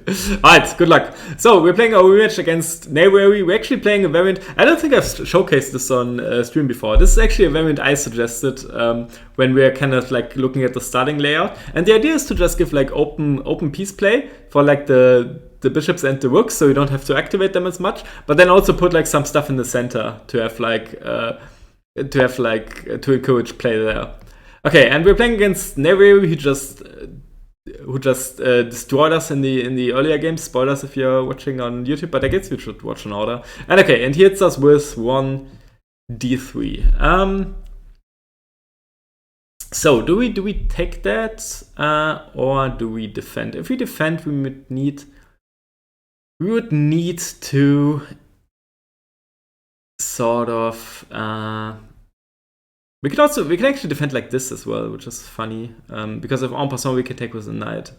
Alright, good luck. So, we're playing our rematch against Naywary. We're actually playing a variant. I don't think I've showcased this on stream before. This is actually a variant I suggested when we're kind of like looking at the starting layout. And the idea is to just give like open piece play for like the bishops and the rooks, so you don't have to activate them as much. But then also put like some stuff in the center to have like to encourage play there. Okay, and we're playing against Naywary, who just destroyed us in the earlier games. Spoilers if you're watching on YouTube, but I guess you should watch in order. And okay, and he hits us with one d3. So do we take that or do we defend? If we defend, we would need to sort of. We can actually defend like this as well, which is funny. Because if en passant we can take with a knight.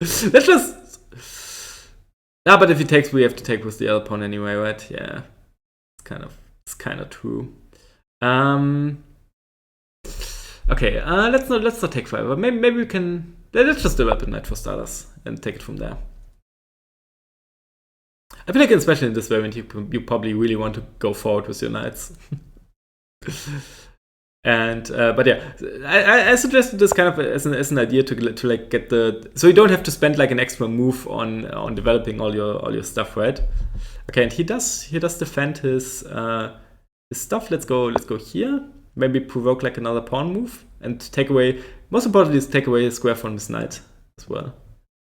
Let's just. But if he takes, we have to take with the other pawn anyway, right? Yeah, it's kind of true. Okay, let's not take forever. Maybe we can. Let's just develop a knight for starters and take it from there. I feel like especially in this variant, you probably really want to go forward with your knights. And but yeah, I suggested this kind of as an idea to like get so you don't have to spend like an extra move on developing all your stuff, right? Okay, and he does defend his stuff. Let's go here. Maybe provoke like another pawn move and take away. Most importantly, is take away his square from his knight as well.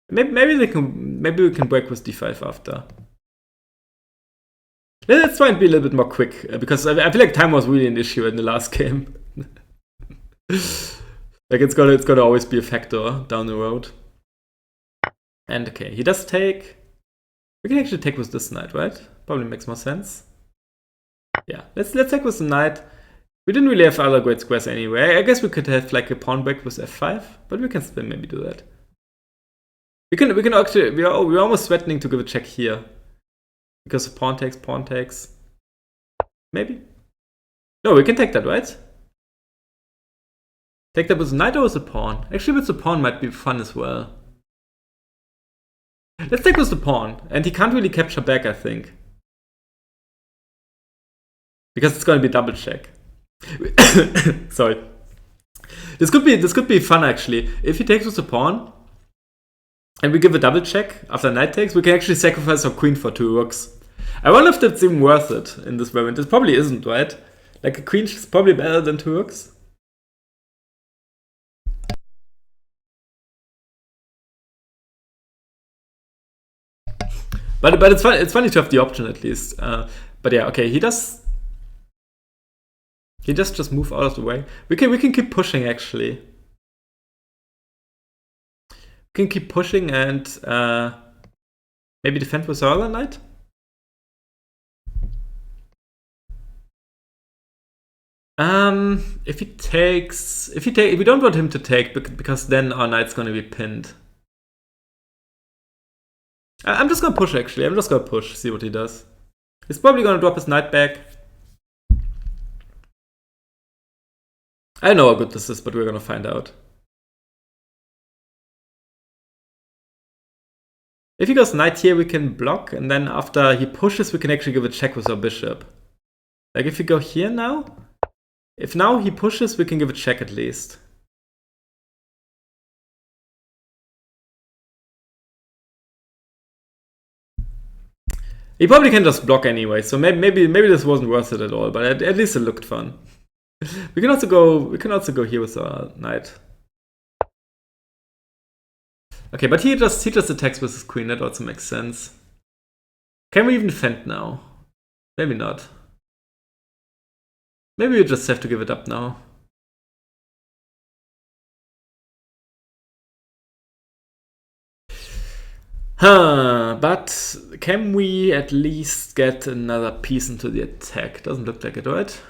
Maybe we can break with d5 after. Let's try and be a little bit more quick, because I feel like time was really an issue in the last game. Like it's gonna always be a factor down the road. And okay, he does take. We can actually take with this knight, right? Probably makes more sense. Yeah, let's take with the knight. We didn't really have other great squares anyway. I guess we could have like a pawn break with f5, but we can still maybe do that. We can actually we're almost threatening to give a check here. Because of pawn takes. Maybe. No, we can take that, right? Take that with a knight or with a pawn? Actually, with the pawn might be fun as well. Let's take with the pawn. And he can't really capture back, I think. Because it's going to be double check. Sorry. This could be fun, actually. If he takes with the pawn, and we give a double check after knight takes, we can actually sacrifice our queen for 2 rooks. I wonder if that's even worth it in this variant. It probably isn't, right? Like a queen is probably better than 2 rooks. But it's funny to have the option at least. But yeah, okay, he does just move out of the way. We can keep pushing actually. We can keep pushing and maybe defend with our other knight. If we don't want him to take, because then our knight's gonna be pinned. I'm just gonna push actually. I'm just gonna push, see what he does. He's probably gonna drop his knight back. I don't know how good this is, but we're gonna find out. If he goes knight here, we can block, and then after he pushes, we can actually give a check with our bishop. Like if we go here now, if now he pushes, we can give a check at least. He probably can just block anyway, so maybe this wasn't worth it at all, but at least it looked fun. We can also go here with our knight. Okay, but he just attacks with his queen. That also makes sense. Can we even defend now? Maybe not. Maybe we just have to give it up now. But can we at least get another piece into the attack? Doesn't look like it, right?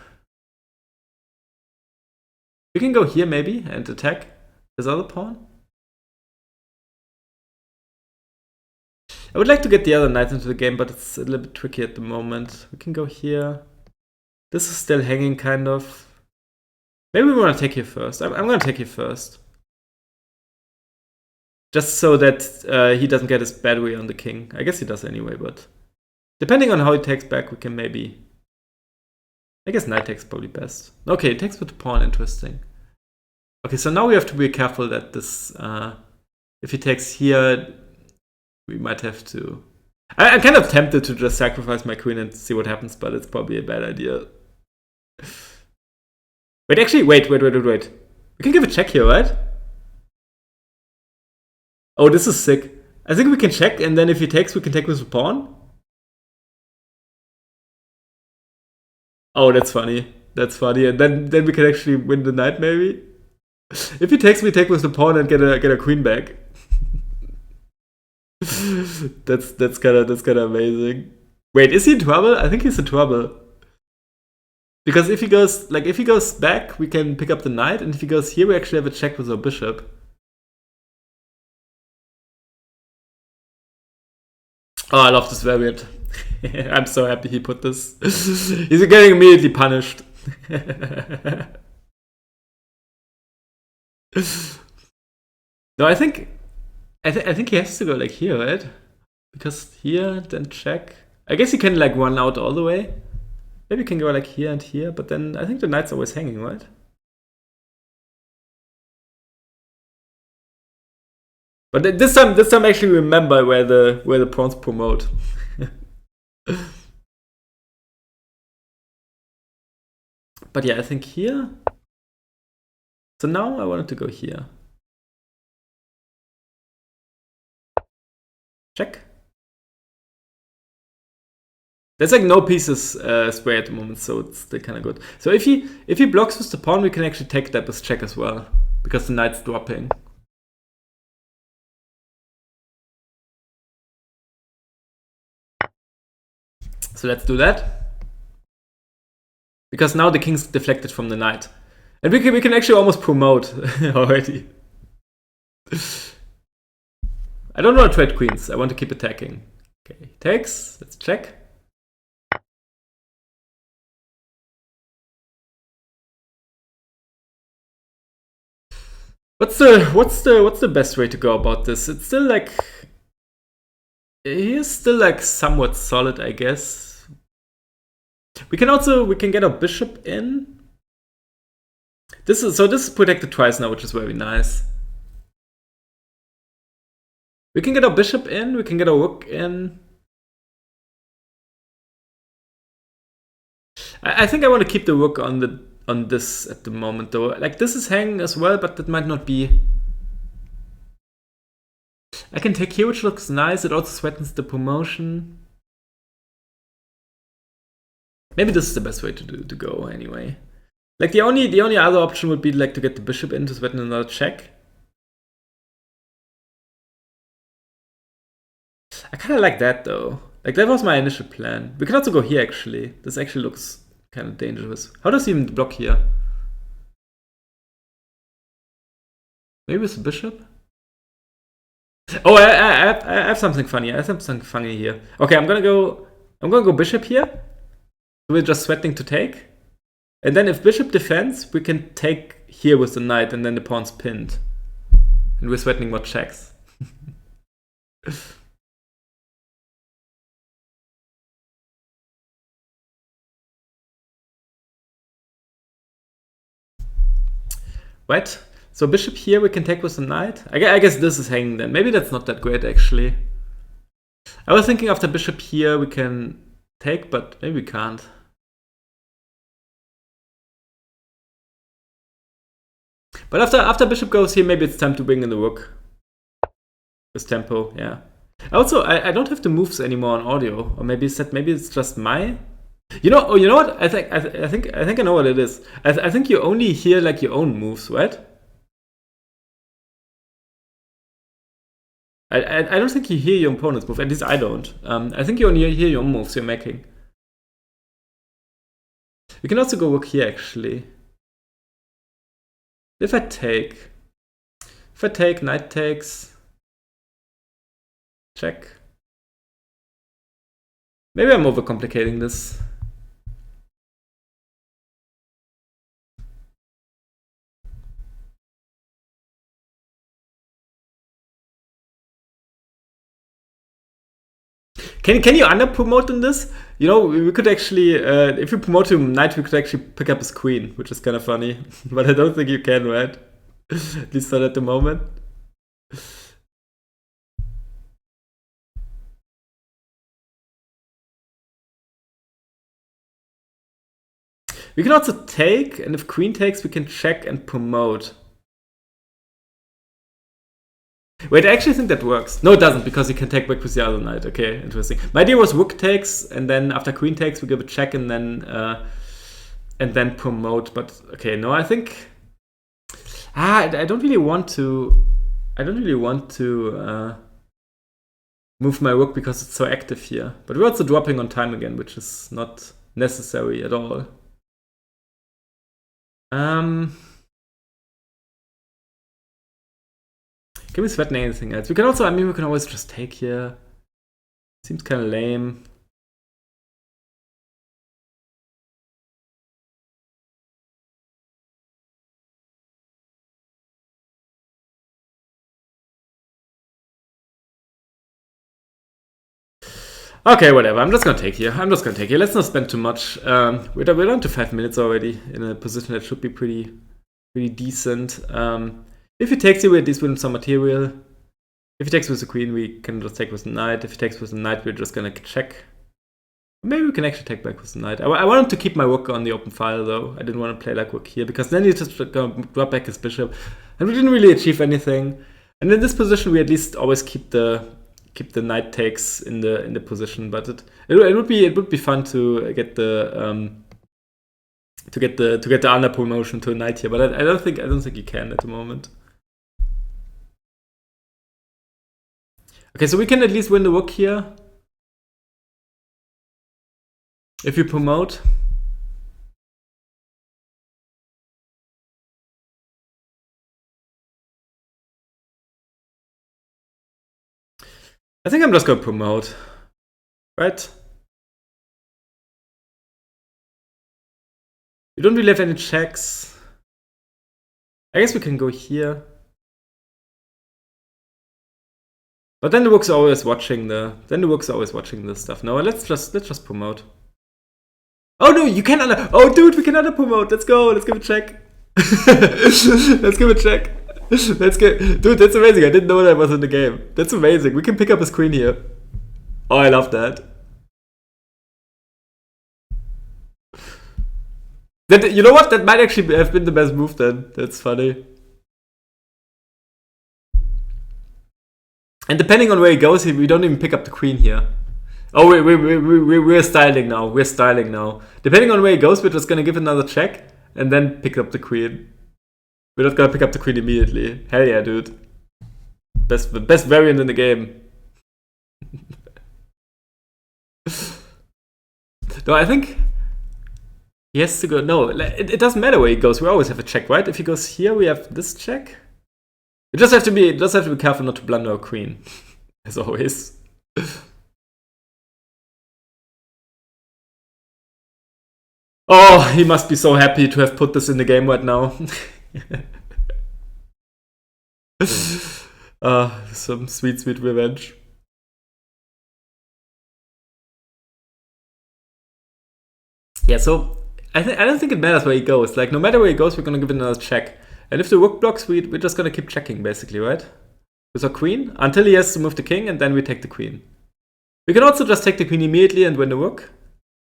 We can go here maybe and attack his other pawn. I would like to get the other knight into the game, but it's a little bit tricky at the moment. We can go here. This is still hanging, kind of. Maybe we want to take here first. I'm going to take here first. Just so that he doesn't get his battery on the king. I guess he does anyway, but depending on how he takes back, we can maybe... I guess knight takes probably best. Okay, it takes with the pawn, interesting. Okay, so now we have to be careful that this... if he takes here, we might have to... I'm kind of tempted to just sacrifice my queen and see what happens, but it's probably a bad idea. Wait, actually, wait. We can give a check here, right? Oh, this is sick. I think we can check, and then if he takes, we can take with the pawn. Oh, that's funny. That's funny. And then we can actually win the knight, maybe? If he takes, we take with the pawn and get a queen back. that's kind of amazing. Wait, is he in trouble? I think he's in trouble. Because if he goes back, we can pick up the knight, and if he goes here, we actually have a check with our bishop. Oh, I love this variant. I'm so happy he put this. He's getting immediately punished. No, I think he has to go like here, right? Because here, then check. I guess he can like run out all the way. Maybe you can go like here and here, but then I think the knight's always hanging, right? But this time actually remember where the pawns promote. But yeah, I think here. So now I wanted to go here. Check. There's like no pieces square at the moment, so it's still kind of good. So if he blocks with the pawn, we can actually take that as check as well, because the knight's dropping. So let's do that. Because now the king's deflected from the knight. And we can actually almost promote already. I don't want to trade queens. I want to keep attacking. Okay, he takes. Let's check. What's the best way to go about this? It's still like... He is still like somewhat solid, I guess. We can get our bishop in. This is protected twice now, which is very nice. We can get our bishop in, we can get our rook in. I think I want to keep the rook on this at the moment though. Like this is hanging as well, but that might not be. I can take here, which looks nice. It also threatens the promotion. Maybe this is the best way to go anyway. Like the only other option would be like to get the bishop in to threaten another check. I kind of like that though. Like that was my initial plan. We can also go here actually. This actually looks kind of dangerous. How does he even block here? Maybe with the bishop? Oh, I have something funny. I have something funny here. Okay, I'm gonna go bishop here. We're just threatening to take. And then if bishop defends, we can take here with the knight and then the pawn's pinned. And we're threatening more checks. Right? So bishop here we can take with the knight. I guess this is hanging then. Maybe that's not that great actually. I was thinking after bishop here we can take, but maybe we can't. But after bishop goes here, maybe it's time to bring in the rook. With tempo, yeah. Also, I don't have the moves anymore on audio, or maybe it's just my. You know what? I think I know what it is. I think you only hear like your own moves, right? I don't think you hear your opponent's move. At least I don't. I think you only hear your own moves you're making. We can also go work here actually. If I take, knight takes, check. Maybe I'm overcomplicating this. Can you under promote in this? You know, we could actually, if you promote him knight, we could actually pick up his queen, which is kind of funny. But I don't think you can, right? At least not at the moment. We can also take, and if queen takes, we can check and promote. Wait, I actually think that works. No, it doesn't, because you can take back with the other knight. Okay, interesting. My idea was rook takes, and then after queen takes, we give a check and then promote. But okay, no, I think I don't really want to. I don't really want to move my rook because it's so active here. But we're also dropping on time again, which is not necessary at all. Can we threaten anything else? We can also, I mean, we can always just take here. Seems kind of lame. Okay, whatever. I'm just gonna take here. Let's not spend too much. We're down to 5 minutes already in a position that should be pretty decent. If he takes here, we at least win some material. If he takes with the queen, we can just take with the knight. If he takes with the knight, we're just gonna check. Maybe we can actually take back with the knight. I wanted to keep my rook on the open file, though. I didn't want to play like rook here, because then he's just gonna drop back his bishop. And we didn't really achieve anything. And in this position, we at least always keep the knight takes in the position. But it would be fun to get the under promotion to a knight here. But I don't think you can at the moment. Okay, so we can at least win the rook here. If you promote. I think I'm just gonna promote. Right? We don't really have any checks. I guess we can go here. But then the rook's always watching this stuff. No, let's just promote. Oh no, you can under. Oh dude, we can under promote. Let's go. Let's give a check. Let's give a check. Let's get. Dude, that's amazing. I didn't know that was in the game. That's amazing. We can pick up his queen here. Oh, I love that. You know what? That might actually have been the best move then. That's funny. And depending on where he goes, we don't even pick up the queen here. Oh, we're styling now. We're styling now. Depending on where he goes, we're just gonna give another check and then pick up the queen. We're not gonna pick up the queen immediately. Hell yeah, dude. Best variant in the game. No, I think he has to go. No, it doesn't matter where he goes. We always have a check, right? If he goes here, we have this check. You just have to be careful not to blunder a queen, as always. Oh, he must be so happy to have put this in the game right now. Some sweet revenge. Yeah, so I don't think it matters where he goes. Like, no matter where he goes, we're gonna give it another check. And if the rook blocks, we're just gonna keep checking, basically, right? With our queen, until he has to move the king, and then we take the queen. We can also just take the queen immediately and win the rook.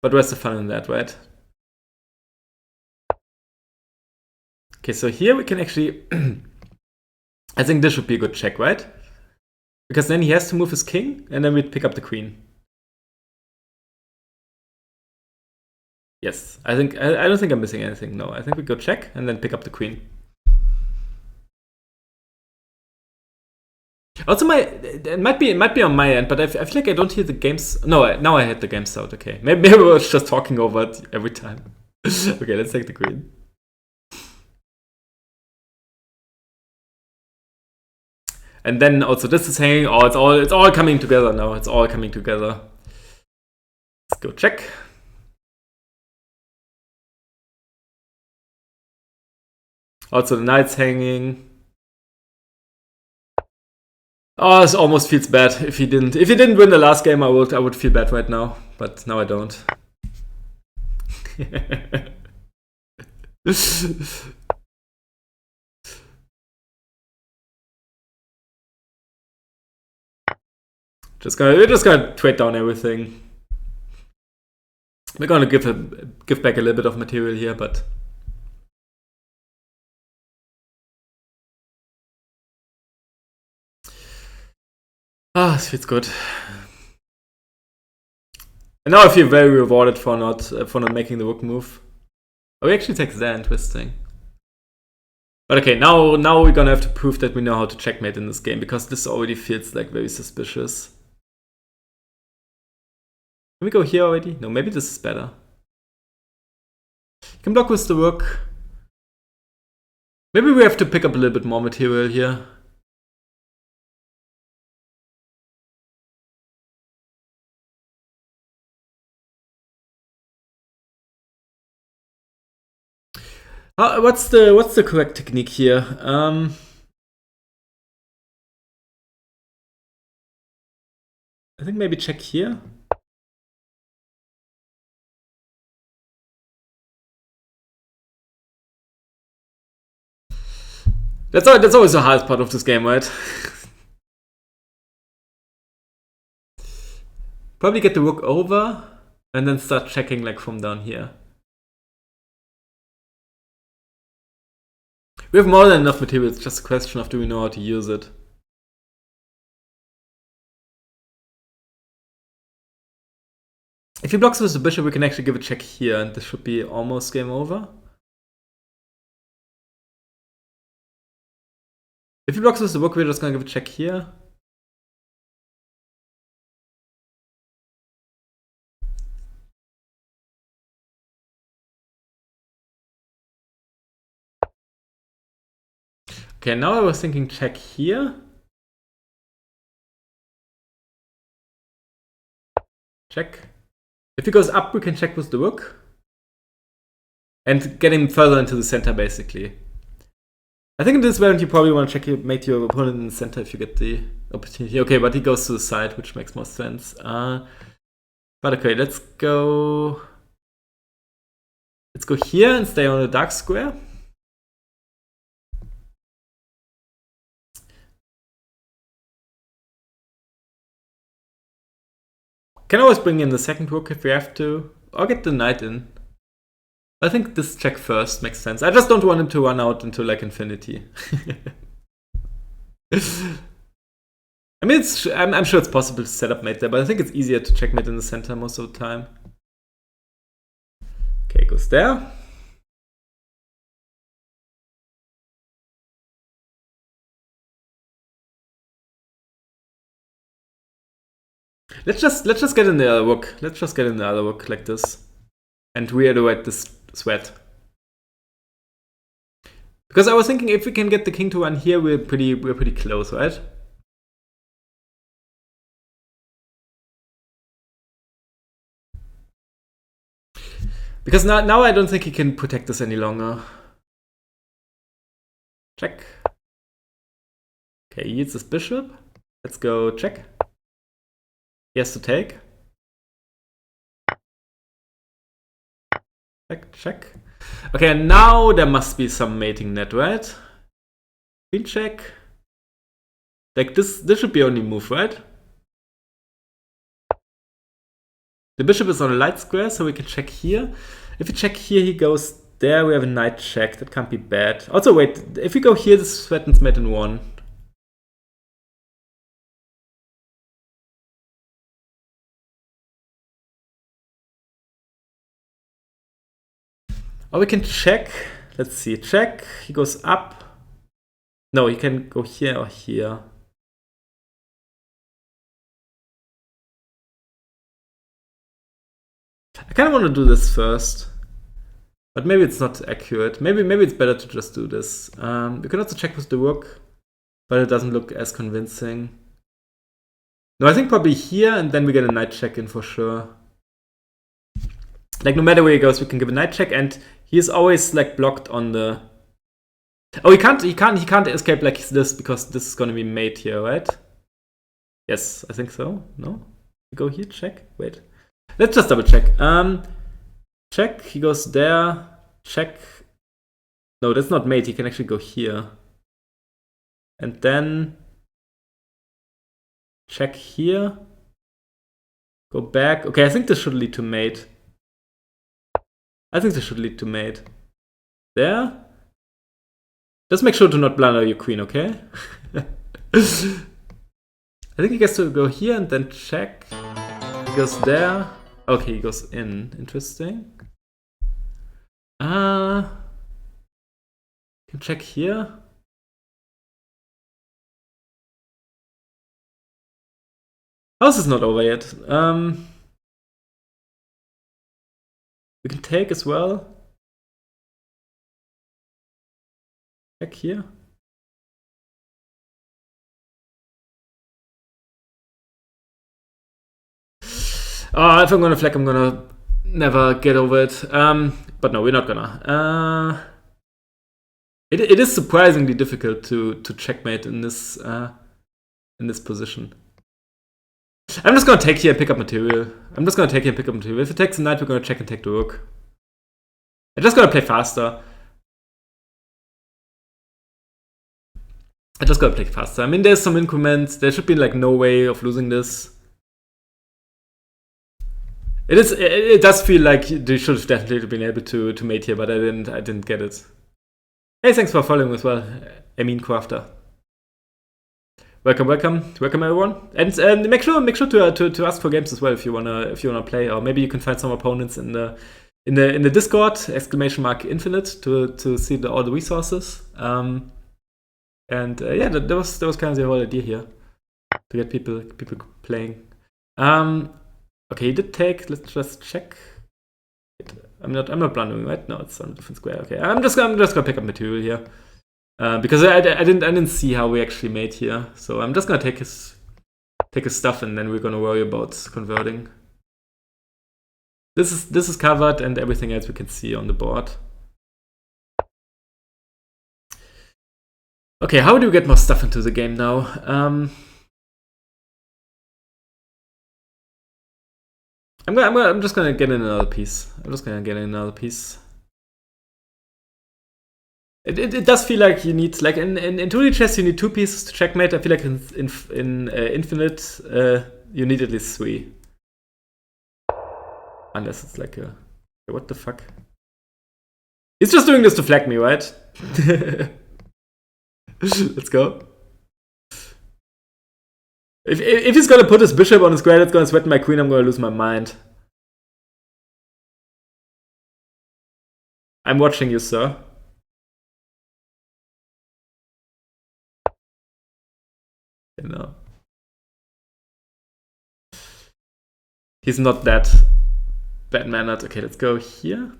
But where's the fun in that, right? Okay, so here we can actually... I think this should be a good check, right? Because then he has to move his king, and then we pick up the queen. Yes, I don't think I'm missing anything. No, I think we go check and then pick up the queen. Also, it might be on my end, but I feel like I don't hear the games. No, now I had the game out. Okay, maybe I was just talking over it every time. Okay, let's take the queen. And then also this is hanging. Oh, it's all coming together now. It's all coming together. Let's go check. Also the knight's hanging. Oh, it almost feels bad if he didn't. If he didn't win the last game, I would feel bad right now. But now I don't. We're just gonna trade down everything. We're gonna give back a little bit of material here, but this feels good. And now I feel very rewarded for not making the rook move. Oh, he actually takes that. Interesting. But okay, now we're gonna have to prove that we know how to checkmate in this game, because this already feels like very suspicious. Can we go here already? No, maybe this is better. You can block with the rook. Maybe we have to pick up a little bit more material here. What's the correct technique here? I think maybe check here. That's always the hardest part of this game, right? Probably get the rook over and then start checking like from down here. We have more than enough material, it's just a question of do we know how to use it. If he blocks with the bishop, we can actually give a check here, and this should be almost game over. If he blocks with the rook, we're just gonna give a check here. Okay, now I was thinking check here. Check. If he goes up, we can check with the rook. And get him further into the center, basically. I think in this variant you probably want to checkmate your opponent in the center if you get the opportunity. Okay, but he goes to the side, which makes more sense. But okay, let's go here and stay on the dark square. Can always bring in the second rook if we have to, or get the knight in. I think this check first makes sense. I just don't want him to run out into like infinity. I mean, I'm sure it's possible to set up mate there, but I think it's easier to checkmate in the center most of the time. Okay, goes there. Let's just get in the other rook. Let's just get in the other rook like this, and reiterate this sweat. Because I was thinking if we can get the king to run here, we're pretty close, right? Because now I don't think he can protect this any longer. Check. Okay, he hits this bishop. Let's go check. He has to take. Check, check. Okay, now there must be some mating net, right? Queen check. Like this should be only move, right? The bishop is on a light square, so we can check here. If we check here, he goes there. We have a knight check. That can't be bad. Also, wait. If we go here, this threatens mate in 1. Or we can check. Let's see. Check. He goes up. No, he can go here or here. I kind of want to do this first. But maybe it's not accurate. Maybe it's better to just do this. We can also check with the rook, but it doesn't look as convincing. No, I think probably here, and then we get a knight check in for sure. Like no matter where he goes, we can give a knight check, and he is always like blocked on the. Oh, he can't escape like this because this is gonna be mate here, right? Yes, I think so. No? You go here, check. Wait. Let's just double check. Check, he goes there. Check. No, that's not mate. He can actually go here. And then check here. Go back. Okay, I think this should lead to mate. I think this should lead to mate. There. Just make sure to not blunder your queen, okay? I think he gets to go here and then check. He goes there. Okay, he goes in. Interesting. Can check here. House is not over yet. We can take as well. Check here. Oh, if I'm gonna flag, I'm gonna never get over it. But no, we're not gonna. It is surprisingly difficult to checkmate in this position. I'm just gonna take here and pick up material. If it takes a knight, we're gonna check and take the rook. I'm just gonna play faster. I mean, there's some increments. There should be like no way of losing this. It does feel like they should have definitely been able to mate here, but I didn't get it. Hey, thanks for following as well, Amin Crafter. Welcome everyone, and make sure to ask for games as well if you wanna play, or maybe you can find some opponents in the Discord !infinite to see all the resources. Yeah, that was kind of the whole idea here, to get people playing. Okay, he did take. Let's just check. I'm not blundering, right? No, it's on a different square. Okay, I'm just gonna pick up material here. Because I didn't see how we actually made here, so I'm just gonna take his stuff and then we're gonna worry about converting. This is covered and everything else we can see on the board. Okay, how do we get more stuff into the game now? I'm just gonna get in another piece. It does feel like you need, like in 2D chess, you need 2 pieces to checkmate. I feel like in Infinite, you need at least 3. Unless it's like a... What the fuck? He's just doing this to flag me, right? Let's go. If he's gonna put his bishop on a square that's gonna threaten my queen, I'm gonna lose my mind. I'm watching you, sir. You know. He's not that bad-mannered. Okay, let's go here.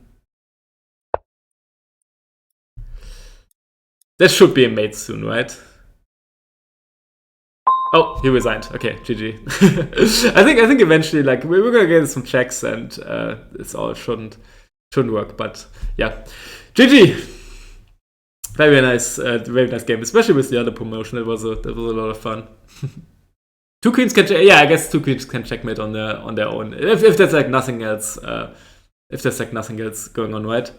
There should be a mate soon, right? Oh, he resigned. Okay, GG. I think eventually, like, we're gonna get some checks and it's all shouldn't work, but yeah. GG! Very nice game, especially with the other promotion. It was a lot of fun. 2 queens can check. Yeah, I guess 2 queens can checkmate on their own. If there's like nothing else, going on, right?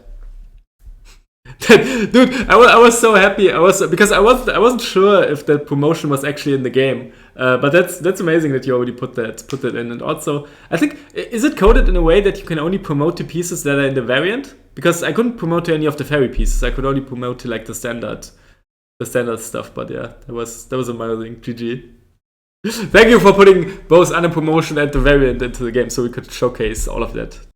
Dude, I was so happy. Because I wasn't sure if that promotion was actually in the game. But that's amazing that you already put that in. And also, I think, is it coded in a way that you can only promote to pieces that are in the variant? Because I couldn't promote to any of the fairy pieces. I could only promote to like the standard stuff. But yeah, that was amazing. GG. Thank you for putting both under promotion and the variant into the game so we could showcase all of that.